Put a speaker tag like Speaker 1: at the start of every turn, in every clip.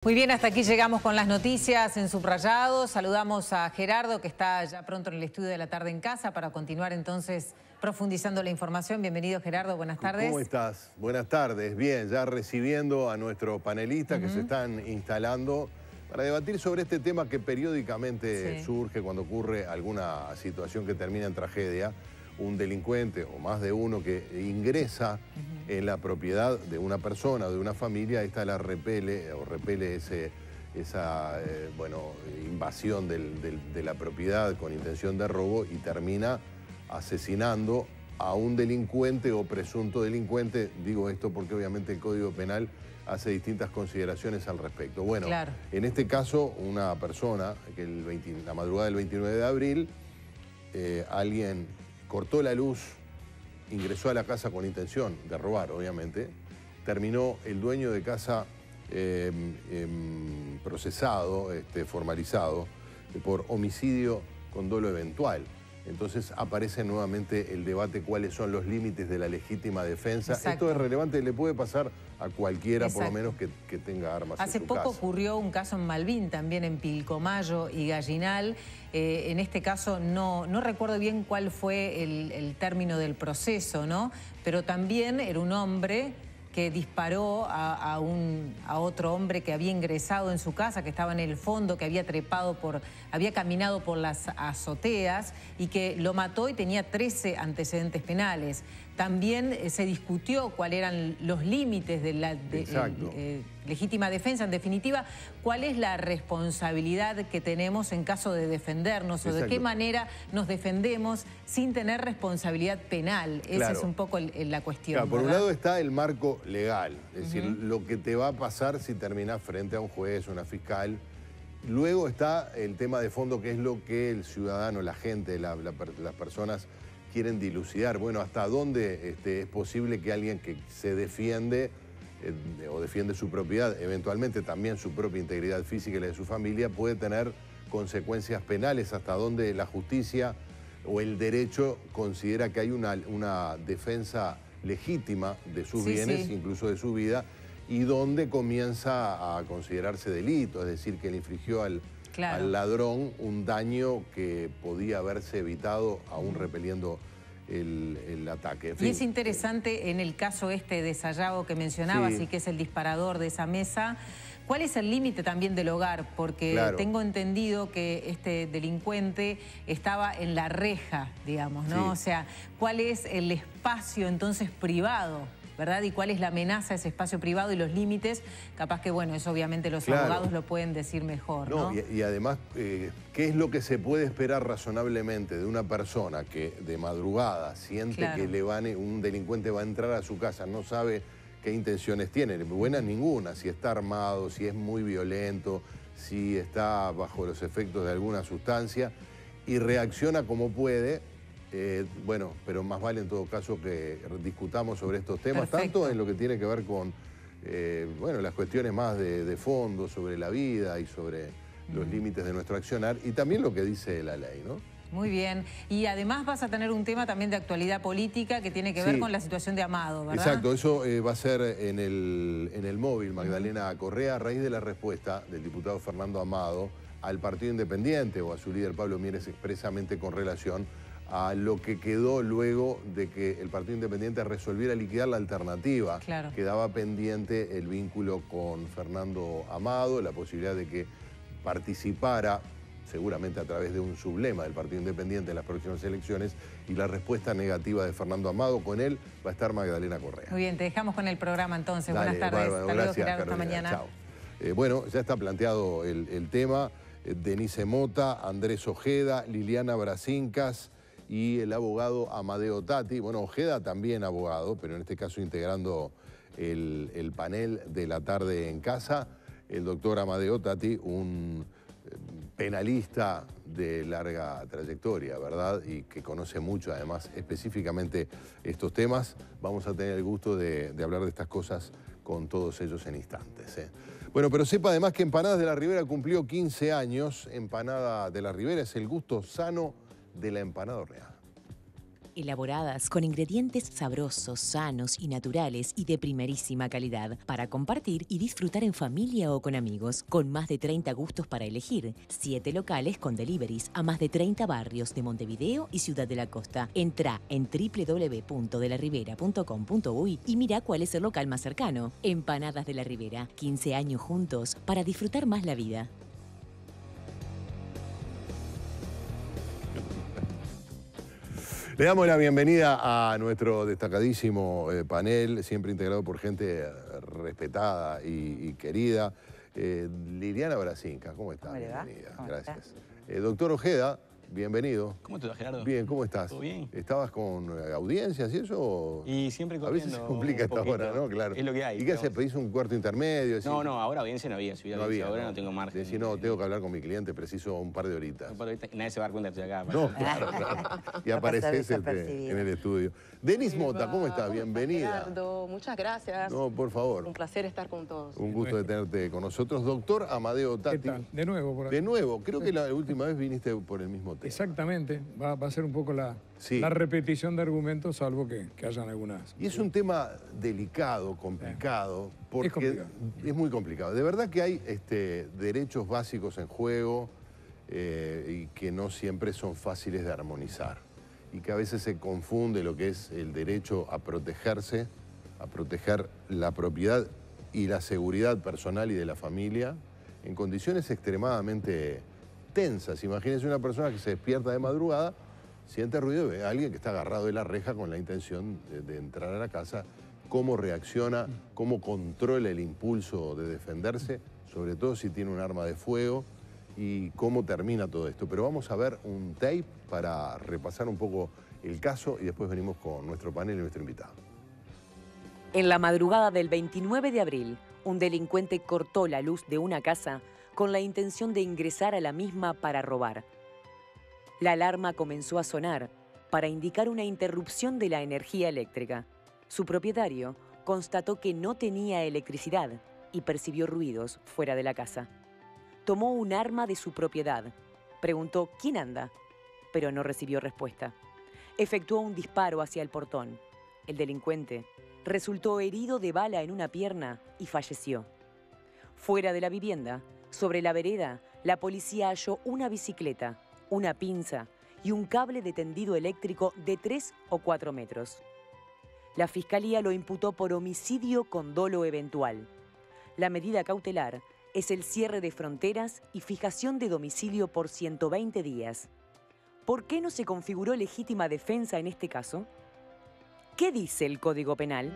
Speaker 1: Muy bien, hasta aquí llegamos con las noticias en subrayado. Saludamos a Gerardo, que está ya pronto en el estudio de La Tarde en Casa, para continuar entonces profundizando la información. Bienvenido, Gerardo, buenas tardes.
Speaker 2: ¿Cómo estás? Buenas tardes. Bien, ya recibiendo a nuestros panelistas que se están instalando para debatir sobre este tema que periódicamente surge cuando ocurre alguna situación que termina en tragedia. Un delincuente o más de uno que ingresa en la propiedad de una persona o de una familia, esta la repele esa invasión de la propiedad con intención de robo y termina asesinando a un delincuente o presunto delincuente. Digo esto porque obviamente el Código Penal hace distintas consideraciones al respecto. Bueno, claro. En este caso, una persona que la madrugada del 29 de abril, alguien cortó la luz, ingresó a la casa con intención de robar, obviamente. Terminó el dueño de casa procesado, formalizado, por homicidio con dolo eventual. Entonces aparece nuevamente el debate cuáles son los límites de la legítima defensa. Exacto. Esto es relevante, le puede pasar a cualquiera, por lo menos que tenga armas en su casa.
Speaker 1: Hace poco ocurrió un caso en Malvin, también en Pilcomayo y Gallinal. En este caso no recuerdo bien cuál fue el término del proceso, ¿no? Pero también era un hombre que disparó a otro hombre que había ingresado en su casa, que estaba en el fondo, que había caminado por las azoteas y que lo mató y tenía 13 antecedentes penales. También se discutió cuáles eran los límites de la legítima defensa. En definitiva, cuál es la responsabilidad que tenemos en caso de defendernos o de qué manera nos defendemos sin tener responsabilidad penal. Esa es un poco la cuestión.
Speaker 2: Claro, por un lado está el marco legal, es decir, lo que te va a pasar si terminás frente a un juez, una fiscal. Luego está el tema de fondo, que es lo que el ciudadano, la gente, las personas quieren dilucidar. Bueno, hasta dónde es posible que alguien que se defiende o defiende su propiedad, eventualmente también su propia integridad física y la de su familia, puede tener consecuencias penales, hasta dónde la justicia o el derecho considera que hay una defensa legítima de sus bienes, incluso de su vida, y dónde comienza a considerarse delito, es decir, que le infligió al ladrón un daño que podía haberse evitado aún repeliendo el ataque. En fin,
Speaker 1: y es interesante en el caso de Sayago que mencionabas y que es el disparador de esa mesa. ¿Cuál es el límite también del hogar? Porque tengo entendido que este delincuente estaba en la reja, digamos, ¿no? O sea, ¿cuál es el espacio entonces privado, verdad? ¿Y cuál es la amenaza a ese espacio privado y los límites? Capaz que, bueno, eso obviamente los abogados lo pueden decir mejor, ¿no?
Speaker 2: Y además, ¿qué es lo que se puede esperar razonablemente de una persona que de madrugada siente que un delincuente va a entrar a su casa, no sabe qué intenciones tiene? Buenas ninguna, si está armado, si es muy violento, si está bajo los efectos de alguna sustancia y reacciona como puede. Bueno, pero más vale en todo caso que discutamos sobre estos temas, tanto en lo que tiene que ver con las cuestiones más de fondo, sobre la vida y sobre los límites de nuestro accionar, y también lo que dice la ley, ¿no?
Speaker 1: Muy bien. Y además vas a tener un tema también de actualidad política que tiene que ver con la situación de Amado, ¿verdad?
Speaker 2: Exacto, eso va a ser en el móvil, Magdalena Correa, a raíz de la respuesta del diputado Fernando Amado al Partido Independiente o a su líder Pablo Mieres, expresamente con relación a lo que quedó luego de que el Partido Independiente resolviera liquidar la alternativa. Quedaba pendiente el vínculo con Fernando Amado, la posibilidad de que participara seguramente a través de un sublema del Partido Independiente en las próximas elecciones, y la respuesta negativa de Fernando Amado. Con él va a estar Magdalena Correa.
Speaker 1: Muy bien, te dejamos con el programa entonces. Buenas tardes.
Speaker 2: Saludos, Gerardo, hasta mañana. Chao. Bueno, ya está planteado el tema. Denise Mota, Andrés Ojeda, Liliana Brasincas y el abogado Amadeo Tati. Bueno, Ojeda también abogado, pero en este caso integrando el panel de La Tarde en Casa. El doctor Amadeo Tati, un penalista de larga trayectoria, ¿verdad? Y que conoce mucho, además, específicamente estos temas. Vamos a tener el gusto de hablar de estas cosas con todos ellos en instantes. Bueno, pero sepa además que Empanadas de la Ribera cumplió 15 años. Empanada de la Ribera es el gusto sano de la empanada horneada.
Speaker 3: elaboradas con ingredientes sabrosos, sanos y naturales y de primerísima calidad, para compartir y disfrutar en familia o con amigos, con más de 30 gustos para elegir, 7 locales con deliveries a más de 30 barrios de Montevideo y Ciudad de la Costa. Entra en www.delaribera.com.uy y mira cuál es el local más cercano. Empanadas de la Ribera, 15 años juntos para disfrutar más la vida.
Speaker 2: Le damos la bienvenida a nuestro destacadísimo panel, siempre integrado por gente respetada y querida. Liliana Brasinca, ¿cómo estás? Bienvenida. Gracias. Doctor Ojeda, bienvenido.
Speaker 4: ¿Cómo te va, Gerardo?
Speaker 2: Bien, ¿cómo estás?
Speaker 4: ¿Todo bien?
Speaker 2: ¿Estabas con audiencias y eso?
Speaker 4: Y siempre corriendo.
Speaker 2: A veces se complica esta hora, ¿no? Claro.
Speaker 4: Es lo que hay.
Speaker 2: ¿Y qué haces? ¿Pedís un cuarto intermedio?
Speaker 4: No, no, ahora audiencia no había.
Speaker 2: No había,
Speaker 4: ahora no tengo margen.
Speaker 2: Decís, no, tengo que hablar con mi cliente, preciso un par de horitas.
Speaker 4: Un par de horitas y nadie se va a dar cuenta que estoy acá.
Speaker 2: No, claro. Y apareces en el estudio. Denis Mota, ¿cómo estás? Bienvenida.
Speaker 5: Gerardo, muchas gracias.
Speaker 2: No, por favor.
Speaker 5: Un placer estar con todos.
Speaker 2: Un gusto de tenerte con nosotros. Doctor Amadeo Tati.
Speaker 6: ¿Qué tal? De nuevo por aquí.
Speaker 2: De nuevo, creo que la última vez viniste por el mismo tema.
Speaker 6: Exactamente, va a ser un poco la repetición de argumentos, salvo que hayan algunas.
Speaker 2: Y es un tema delicado, complicado, porque es muy complicado. De verdad que hay derechos básicos en juego y que no siempre son fáciles de armonizar. Y que a veces se confunde lo que es el derecho a protegerse, a proteger la propiedad y la seguridad personal y de la familia en condiciones extremadamente tensas. Imagínense una persona que se despierta de madrugada, siente ruido y ve a alguien que está agarrado de la reja con la intención de entrar a la casa, cómo reacciona, cómo controla el impulso de defenderse, sobre todo si tiene un arma de fuego, y cómo termina todo esto. Pero vamos a ver un tape para repasar un poco el caso y después venimos con nuestro panel y nuestro invitado.
Speaker 3: En la madrugada del 29 de abril, un delincuente cortó la luz de una casa con la intención de ingresar a la misma para robar. La alarma comenzó a sonar para indicar una interrupción de la energía eléctrica. Su propietario constató que no tenía electricidad y percibió ruidos fuera de la casa. Tomó un arma de su propiedad, preguntó ¿quién anda?, pero no recibió respuesta. Efectuó un disparo hacia el portón. El delincuente resultó herido de bala en una pierna y falleció. Fuera de la vivienda, sobre la vereda, la policía halló una bicicleta, una pinza y un cable de tendido eléctrico de 3 o 4 metros. La fiscalía lo imputó por homicidio con dolo eventual. La medida cautelar es el cierre de fronteras y fijación de domicilio por 120 días. ¿Por qué no se configuró legítima defensa en este caso? ¿Qué dice el Código Penal?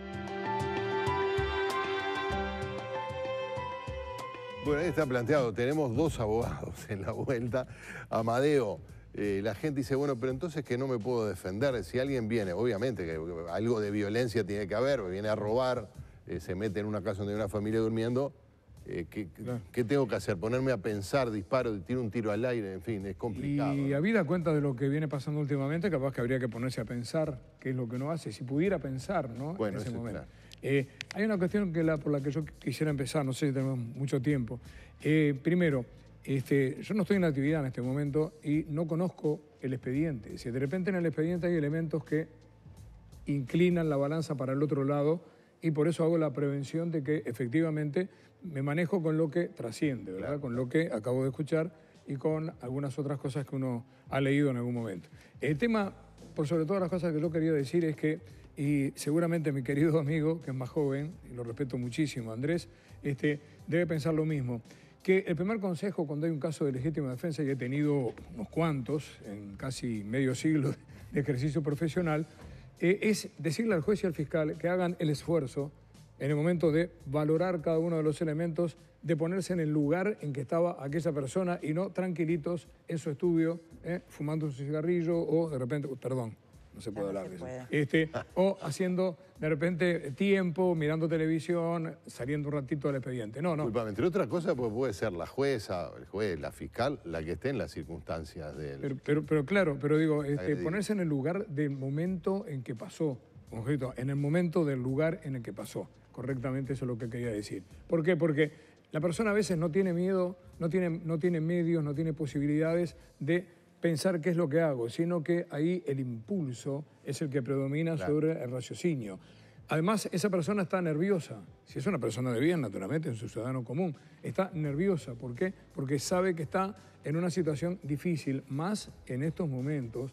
Speaker 2: Bueno, ahí está planteado. Tenemos dos abogados en la vuelta. Amadeo, la gente dice, bueno, pero entonces que no me puedo defender. Si alguien viene, obviamente que algo de violencia tiene que haber, viene a robar, se mete en una casa donde hay una familia durmiendo, ¿qué tengo que hacer? Ponerme a pensar, disparo, tiro un tiro al aire, en fin, es complicado.
Speaker 6: Y habida cuenta de lo que viene pasando últimamente, capaz que habría que ponerse a pensar qué es lo que uno hace, si pudiera pensar, ¿no?
Speaker 2: Bueno,
Speaker 6: en ese momento.
Speaker 2: Claro.
Speaker 6: Hay una cuestión por la que yo quisiera empezar, no sé si tenemos mucho tiempo. Primero, yo no estoy en la actividad en este momento y no conozco el expediente. Si de repente en el expediente hay elementos que inclinan la balanza para el otro lado, y por eso hago la prevención de que efectivamente me manejo con lo que trasciende, ¿verdad? Claro. Con lo que acabo de escuchar y con algunas otras cosas que uno ha leído en algún momento. El tema, por sobre todas las cosas que yo quería decir es que, y seguramente mi querido amigo, que es más joven, y lo respeto muchísimo, Andrés, debe pensar lo mismo, que el primer consejo cuando hay un caso de legítima defensa, y he tenido unos cuantos en casi medio siglo de ejercicio profesional, es decirle al juez y al fiscal que hagan el esfuerzo en el momento de valorar cada uno de los elementos, de ponerse en el lugar en que estaba aquella persona y no tranquilitos en su estudio, fumando un cigarrillo o de repente, perdón, no se puede hablar de eso. O haciendo de repente tiempo, mirando televisión, saliendo un ratito del expediente. No.
Speaker 2: Disculpame, entre otras cosas, pues puede ser la jueza, el juez, la fiscal, la que esté en las circunstancias del...
Speaker 6: Pero claro, pero digo, ponerse en el lugar del momento en que pasó, en el momento del lugar en el que pasó. Correctamente, eso es lo que quería decir. ¿Por qué? Porque la persona a veces no tiene miedo, no tiene medios, no tiene posibilidades de pensar qué es lo que hago, sino que ahí el impulso es el que predomina sobre el raciocinio. Además, esa persona está nerviosa. Si es una persona de bien, naturalmente, es un ciudadano común. Está nerviosa. ¿Por qué? Porque sabe que está en una situación difícil, más en estos momentos,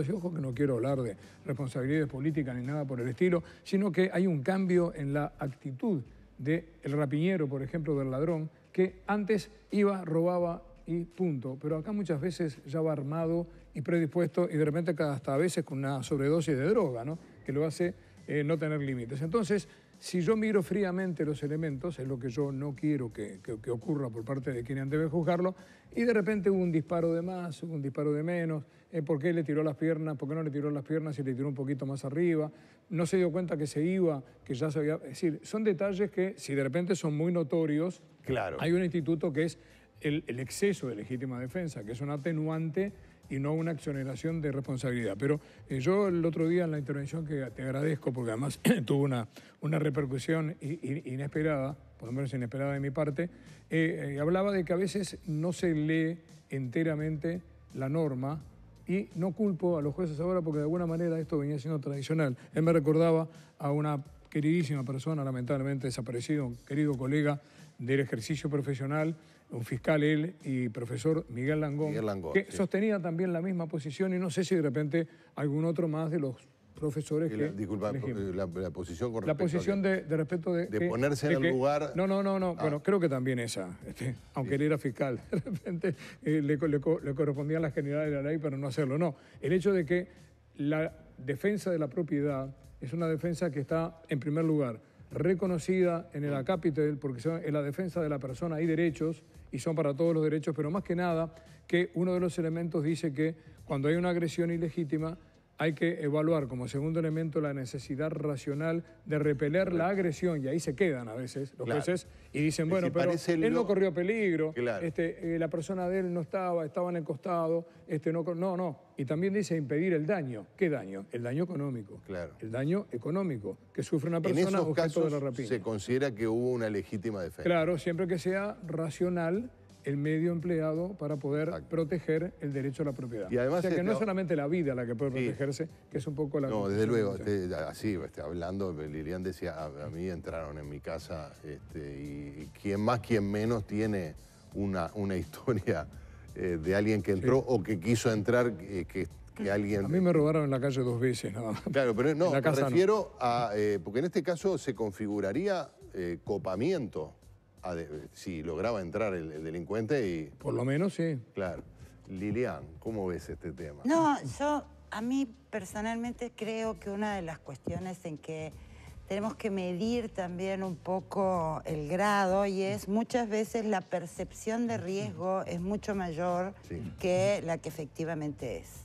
Speaker 6: y ojo que no quiero hablar de responsabilidades políticas ni nada por el estilo, sino que hay un cambio en la actitud del rapiñero, por ejemplo, del ladrón, que antes iba, robaba y punto. Pero acá muchas veces ya va armado y predispuesto y de repente hasta a veces con una sobredosis de droga, ¿no? Que lo hace no tener límites. Entonces, si yo miro fríamente los elementos, es lo que yo no quiero que ocurra por parte de quien debe juzgarlo, y de repente hubo un disparo de más, hubo un disparo de menos, ¿por qué le tiró las piernas? ¿Por qué no le tiró las piernas y le tiró un poquito más arriba? No se dio cuenta que se iba, que ya se había... Es decir, son detalles que si de repente son muy notorios,
Speaker 2: claro.
Speaker 6: Hay un instituto que es el exceso de legítima defensa, que es un atenuante y no una exoneración de responsabilidad. Pero yo el otro día en la intervención, que te agradezco porque además tuvo una repercusión inesperada, por lo menos inesperada de mi parte, hablaba de que a veces no se lee enteramente la norma y no culpo a los jueces ahora porque de alguna manera esto venía siendo tradicional. Él me recordaba a una queridísima persona, lamentablemente desaparecido, un querido colega del ejercicio profesional, un fiscal él y profesor Miguel Langón, que sostenía también la misma posición y no sé si de repente algún otro más de los profesores que...
Speaker 2: Disculpa, la posición con respecto
Speaker 6: la posición de respecto de
Speaker 2: ponerse en el lugar...
Speaker 6: No, bueno, creo que también esa, aunque él era fiscal, de repente le correspondían las generalidades de la ley para no hacerlo. No, el hecho de que la defensa de la propiedad es una defensa que está, en primer lugar, reconocida en el acápite, porque en la defensa de la persona hay derechos y son para todos los derechos, pero más que nada que uno de los elementos dice que cuando hay una agresión ilegítima hay que evaluar como segundo elemento la necesidad racional de repeler la agresión, y ahí se quedan a veces los jueces y dicen, bueno, pero él no corrió peligro, la persona de él no estaba en el costado, no. Y también dice impedir el daño. ¿Qué daño? El daño económico.
Speaker 2: Claro.
Speaker 6: El daño económico que sufre una persona objeto de la rapiña.
Speaker 2: En esos casos se considera que hubo una legítima defensa.
Speaker 6: Claro, siempre que sea racional el medio empleado para poder proteger el derecho a la propiedad. Y además, o sea que no es solamente la vida la que puede protegerse, que es un poco la...
Speaker 2: No, desde luego, así, hablando, Lilian decía, a mí entraron en mi casa y quien más, quien menos tiene una historia de alguien que entró o que quiso entrar, que alguien...
Speaker 6: A mí me robaron en la calle 2 veces, nada más.
Speaker 2: Claro, pero no, me refiero a... porque en este caso se configuraría copamiento. Si lograba entrar el delincuente y...
Speaker 6: Por lo menos sí.
Speaker 2: Claro. Lilian, ¿cómo ves este tema?
Speaker 7: No, a mí personalmente creo que una de las cuestiones en que tenemos que medir también un poco el grado y es muchas veces la percepción de riesgo es mucho mayor que la que efectivamente es.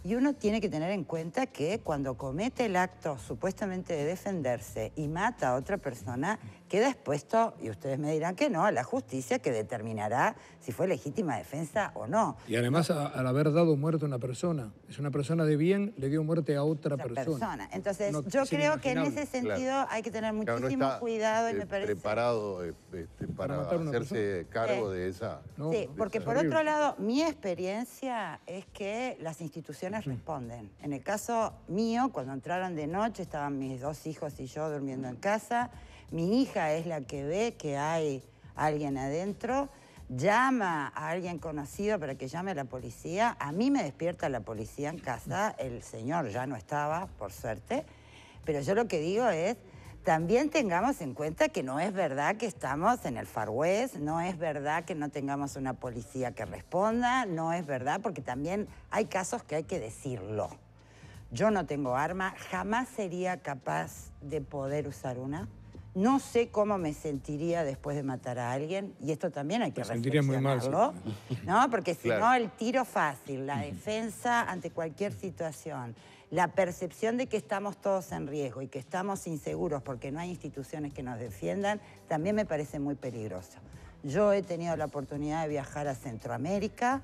Speaker 7: Y uno tiene que tener en cuenta que cuando comete el acto supuestamente de defenderse y mata a otra persona, queda expuesto, y ustedes me dirán que no, a la justicia que determinará si fue legítima defensa o no.
Speaker 6: Y además al haber dado muerte a una persona, es una persona de bien, le dio muerte a otra persona.
Speaker 7: Entonces yo creo que en ese sentido hay que tener muchísimo cuidado y me parece...
Speaker 2: preparado para hacerse cargo de esa...
Speaker 7: Sí, porque por otro lado, mi experiencia es que las instituciones responden. En el caso mío, cuando entraron de noche, estaban mis 2 hijos y yo durmiendo en casa. Mi hija es la que ve que hay alguien adentro, llama a alguien conocido para que llame a la policía. A mí me despierta la policía en casa, el señor ya no estaba, por suerte. Pero yo lo que digo es, también tengamos en cuenta que no es verdad que estamos en el Far West, no es verdad que no tengamos una policía que responda, no es verdad, porque también hay casos que hay que decirlo. Yo no tengo arma, jamás sería capaz de poder usar una. No sé cómo me sentiría después de matar a alguien, y esto también hay que reflexionarlo. Muy mal, sí. ¿No? Porque si no, el tiro fácil, la defensa ante cualquier situación, la percepción de que estamos todos en riesgo y que estamos inseguros porque no hay instituciones que nos defiendan, también me parece muy peligroso. Yo he tenido la oportunidad de viajar a Centroamérica.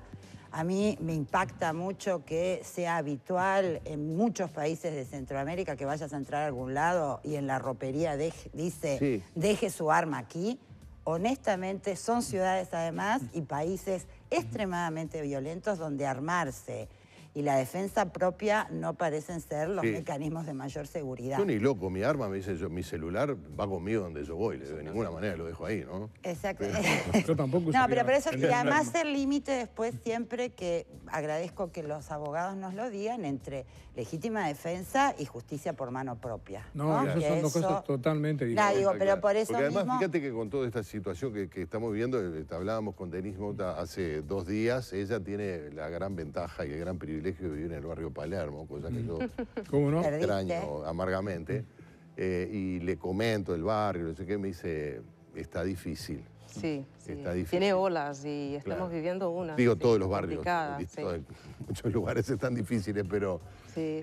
Speaker 7: A mí me impacta mucho que sea habitual en muchos países de Centroamérica que vayas a entrar a algún lado y en la ropería dice, deje su arma aquí. honestamente son ciudades además y países extremadamente violentos donde armarse y la defensa propia no parecen ser los mecanismos de mayor seguridad.
Speaker 2: Yo ni loco, mi arma me dice, mi celular va conmigo donde yo voy, de ninguna manera lo dejo ahí, ¿no?
Speaker 7: Exacto.
Speaker 6: Yo tampoco.
Speaker 7: No, pero por eso, y además el límite después siempre que agradezco que los abogados nos lo digan entre legítima defensa y justicia por mano propia.
Speaker 6: No,
Speaker 7: ¿no?
Speaker 6: esas son dos cosas totalmente diferentes.
Speaker 7: Digo, pero por eso
Speaker 2: porque además,
Speaker 7: mismo...
Speaker 2: fíjate que con toda esta situación que estamos viendo, hablábamos con Denise Mota hace 2 días, ella tiene la gran ventaja y el gran privilegio de vivir en el barrio Palermo, cosa que yo
Speaker 6: ¿Cómo no?
Speaker 2: extraño amargamente, y le comento el barrio, no sé qué, me dice, está difícil.
Speaker 5: Sí, sí.
Speaker 2: Está difícil.
Speaker 5: Tiene olas y estamos viviendo una.
Speaker 2: Digo,
Speaker 5: sí,
Speaker 2: todos los barrios,
Speaker 5: sí.
Speaker 2: muchos lugares están difíciles, pero
Speaker 5: Sí.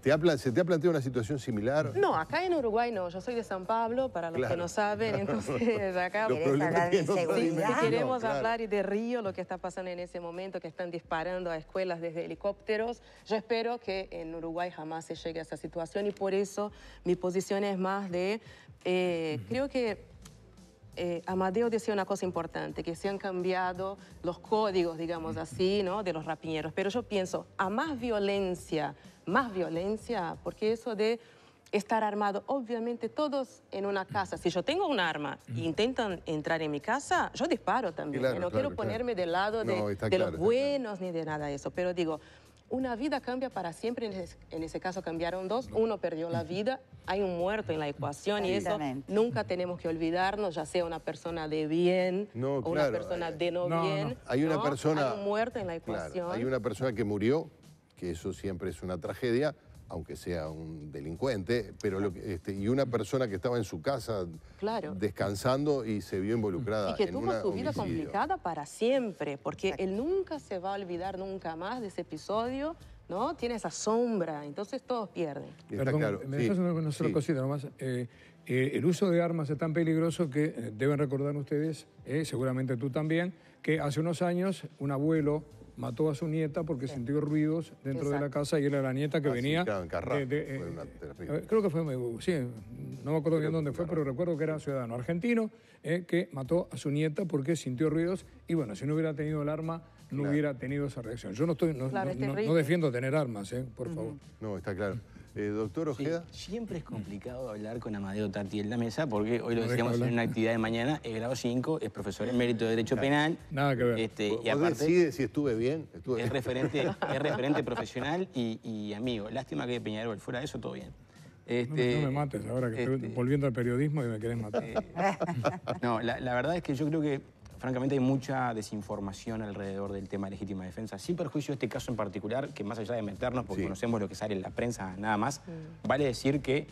Speaker 2: ¿se te ha planteado una situación similar?
Speaker 5: No, acá en Uruguay no. Yo soy de San Pablo, para los que no saben, entonces acá...
Speaker 2: Los problemas que no
Speaker 7: Sí,
Speaker 2: son-
Speaker 5: queremos
Speaker 2: claro.
Speaker 5: hablar de Río, lo que está pasando en ese momento, que están disparando a escuelas desde helicópteros. Yo espero que en Uruguay jamás se llegue a esa situación y por eso mi posición es más de... creo que Amadeo decía una cosa importante, que se han cambiado los códigos, digamos así, ¿no? De los rapiñeros. Pero yo pienso, a más violencia, porque eso de estar armado, obviamente todos en una casa, si yo tengo un arma e intentan entrar en mi casa, yo disparo también.
Speaker 2: Claro,
Speaker 5: no
Speaker 2: claro,
Speaker 5: quiero ponerme del lado de,
Speaker 2: No, está
Speaker 5: de
Speaker 2: claro,
Speaker 5: los
Speaker 2: está
Speaker 5: buenos ni de nada de eso, pero digo... Una vida cambia para siempre, en ese caso cambiaron 2, uno perdió la vida, hay un muerto en la ecuación y eso
Speaker 7: Exactamente.
Speaker 5: nunca tenemos que olvidarnos, ya sea una persona de bien
Speaker 2: No,
Speaker 5: o
Speaker 2: claro,
Speaker 5: una persona de
Speaker 6: no,
Speaker 5: bien.
Speaker 6: no.
Speaker 2: Hay una
Speaker 5: ¿no?
Speaker 2: persona...
Speaker 5: Hay un muerto en la
Speaker 2: Claro,
Speaker 5: ecuación.
Speaker 2: hay una persona que murió, que eso siempre es una tragedia, aunque sea un delincuente, pero y una persona que estaba en su casa
Speaker 5: Claro.
Speaker 2: descansando y se vio involucrada
Speaker 5: Y que
Speaker 2: en un
Speaker 5: tuvo su vida
Speaker 2: homicidio.
Speaker 5: complicada para siempre, porque él nunca se va a olvidar nunca más de ese episodio, ¿no? Tiene esa sombra, entonces todos pierden.
Speaker 2: Está
Speaker 6: Perdón,
Speaker 2: claro.
Speaker 6: me
Speaker 2: sí,
Speaker 6: dejas una sola
Speaker 2: sí.
Speaker 6: cosita nomás. El uso de armas es tan peligroso que deben recordar ustedes, seguramente tú también, que hace unos años un abuelo mató a su nieta porque sintió ruidos dentro de la casa y era la nieta que
Speaker 2: Ah, sí,
Speaker 6: venía...
Speaker 2: claro, en Carrá. Fue una terrible.
Speaker 6: creo que fue, sí, no me acuerdo bien dónde fue, pero recuerdo que era ciudadano argentino que mató a su nieta porque sintió ruidos y bueno, si no hubiera tenido el arma, no hubiera tenido esa reacción. Yo no
Speaker 5: Claro, es terrible.
Speaker 6: no defiendo tener armas, por favor.
Speaker 2: No, está claro. Doctor Ojeda.
Speaker 4: Siempre es complicado hablar con Amadeo Tati en la mesa porque hoy lo
Speaker 6: No
Speaker 4: decíamos
Speaker 6: deja
Speaker 4: en
Speaker 6: hablar.
Speaker 4: una actividad de mañana, es grado 5, es profesor en mérito de Derecho Penal.
Speaker 6: Nada que ver.
Speaker 4: Y
Speaker 2: ¿Vos
Speaker 4: aparte
Speaker 2: decides si estuve bien?
Speaker 4: es referente profesional y amigo. Lástima que de Peñarol, fuera de eso todo bien.
Speaker 6: No me mates ahora que estoy volviendo al periodismo y me querés matar.
Speaker 4: No, la verdad es que yo creo que, francamente, hay mucha desinformación alrededor del tema de legítima defensa. Sin perjuicio de este caso en particular, que más allá de meternos, porque conocemos lo que sale en la prensa nada más, vale decir que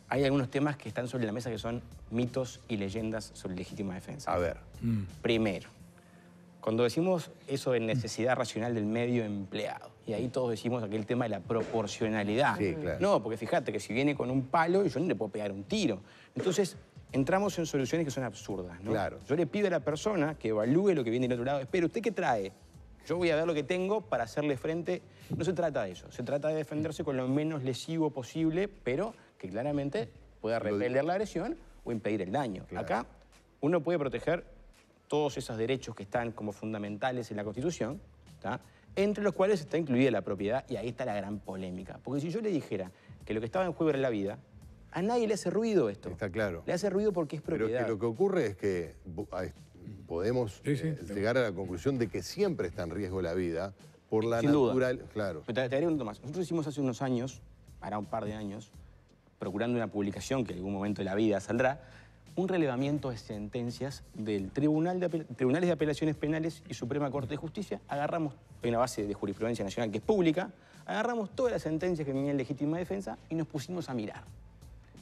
Speaker 4: hay algunos temas que están sobre la mesa que son mitos y leyendas sobre legítima defensa.
Speaker 2: A ver.
Speaker 4: Primero, cuando decimos eso de necesidad racional del medio empleado, y ahí todos decimos aquel tema de la proporcionalidad.
Speaker 2: Sí, claro.
Speaker 4: No, porque fíjate que si viene con un palo, yo no le puedo pegar un tiro. Entonces, entramos en soluciones que son absurdas, ¿no?
Speaker 2: Claro.
Speaker 4: Yo le pido a la persona que evalúe lo que viene del otro lado. Espera, ¿usted qué trae? Yo voy a ver lo que tengo para hacerle frente. No se trata de eso. Se trata de defenderse con lo menos lesivo posible, pero que claramente pueda repeler la agresión o impedir el daño.
Speaker 2: Claro.
Speaker 4: Acá uno puede proteger todos esos derechos que están como fundamentales en la Constitución, ¿tá? Entre los cuales está incluida la propiedad, y ahí está la gran polémica. Porque si yo le dijera que lo que estaba en juego era la vida, a nadie le hace ruido esto.
Speaker 2: Está claro.
Speaker 4: Le hace ruido porque es
Speaker 2: Pero
Speaker 4: propiedad.
Speaker 2: que lo que ocurre es que podemos llegar a la conclusión de que siempre está en riesgo la vida por la
Speaker 4: Sin duda.
Speaker 2: natural... Claro.
Speaker 4: Pero te haré un dato más. Nosotros hicimos hace unos años, hará un par de años, procurando una publicación que en algún momento de la vida saldrá, un relevamiento de sentencias del Tribunales de Apelaciones Penales y Suprema Corte de Justicia. Agarramos, hay una base de jurisprudencia nacional que es pública, agarramos todas las sentencias que venían en legítima defensa y nos pusimos a mirar.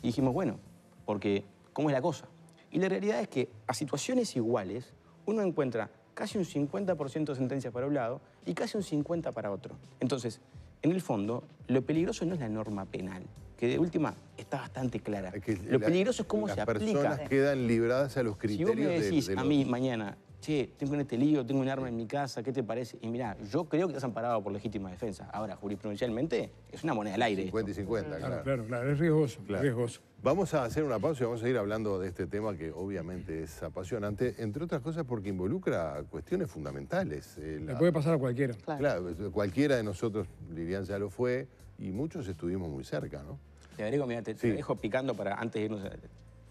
Speaker 4: Y dijimos, bueno, porque ¿cómo es la cosa? Y la realidad es que a situaciones iguales uno encuentra casi un 50% de sentencias para un lado y casi un 50% para otro. Entonces, en el fondo, lo peligroso no es la norma penal, que de última está bastante clara.
Speaker 2: Es que
Speaker 4: lo peligroso es cómo se
Speaker 2: las
Speaker 4: aplica.
Speaker 2: personas quedan libradas a los
Speaker 4: Si vos
Speaker 2: criterios
Speaker 4: me decís
Speaker 2: de
Speaker 4: a
Speaker 2: los-
Speaker 4: mí mañana, che, tengo este lío, tengo un arma en mi casa, ¿qué te parece? Y mirá, yo creo que estás amparado por legítima defensa. Ahora, jurisprudencialmente, es una moneda al aire.
Speaker 2: 50 y 50, claro.
Speaker 6: Claro, es riesgoso,
Speaker 2: Claro.
Speaker 6: riesgoso.
Speaker 2: Vamos a hacer una pausa y vamos a ir hablando de este tema que obviamente es apasionante, entre otras cosas porque involucra cuestiones fundamentales.
Speaker 6: Le puede pasar a cualquiera.
Speaker 2: Claro, cualquiera de nosotros, Lilian ya lo fue, y muchos estuvimos muy cerca, ¿no?
Speaker 4: Te agrego, mira, te dejo picando para antes de irnos.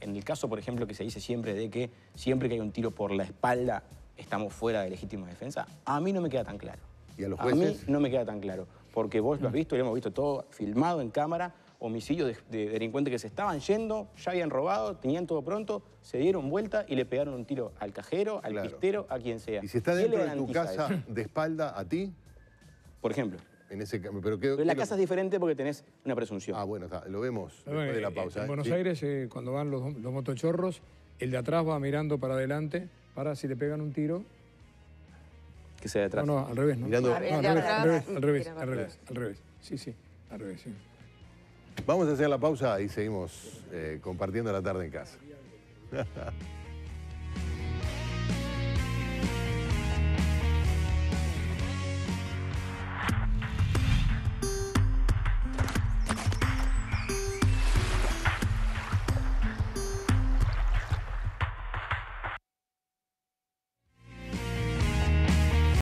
Speaker 4: En el caso, por ejemplo, que se dice siempre de que siempre que hay un tiro por la espalda estamos fuera de legítima defensa, a mí no me queda tan claro.
Speaker 2: ¿Y a los
Speaker 4: A
Speaker 2: jueces?
Speaker 4: mí no me queda tan claro, porque vos lo has visto y lo hemos visto todo filmado en cámara, homicidios de delincuentes que se estaban yendo, ya habían robado, tenían todo pronto, se dieron vuelta y le pegaron un tiro al cajero, al pistero, a quien sea.
Speaker 2: ¿Y si está
Speaker 4: ¿Qué
Speaker 2: dentro
Speaker 4: le
Speaker 2: de tu
Speaker 4: garantiza
Speaker 2: casa
Speaker 4: eso?
Speaker 2: de espalda a ti?
Speaker 4: Por ejemplo.
Speaker 2: En ese,
Speaker 4: Pero en la casa es diferente porque tenés una presunción.
Speaker 2: Ah, bueno, lo vemos después de la pausa.
Speaker 6: En Buenos Aires, cuando van los motochorros, el de atrás va mirando para adelante para si le pegan un tiro.
Speaker 4: Que sea de atrás.
Speaker 6: No, al revés, ¿no?
Speaker 2: Mirando.
Speaker 6: No, al revés. Sí, al revés, sí.
Speaker 2: Vamos a hacer la pausa y seguimos compartiendo la tarde en casa.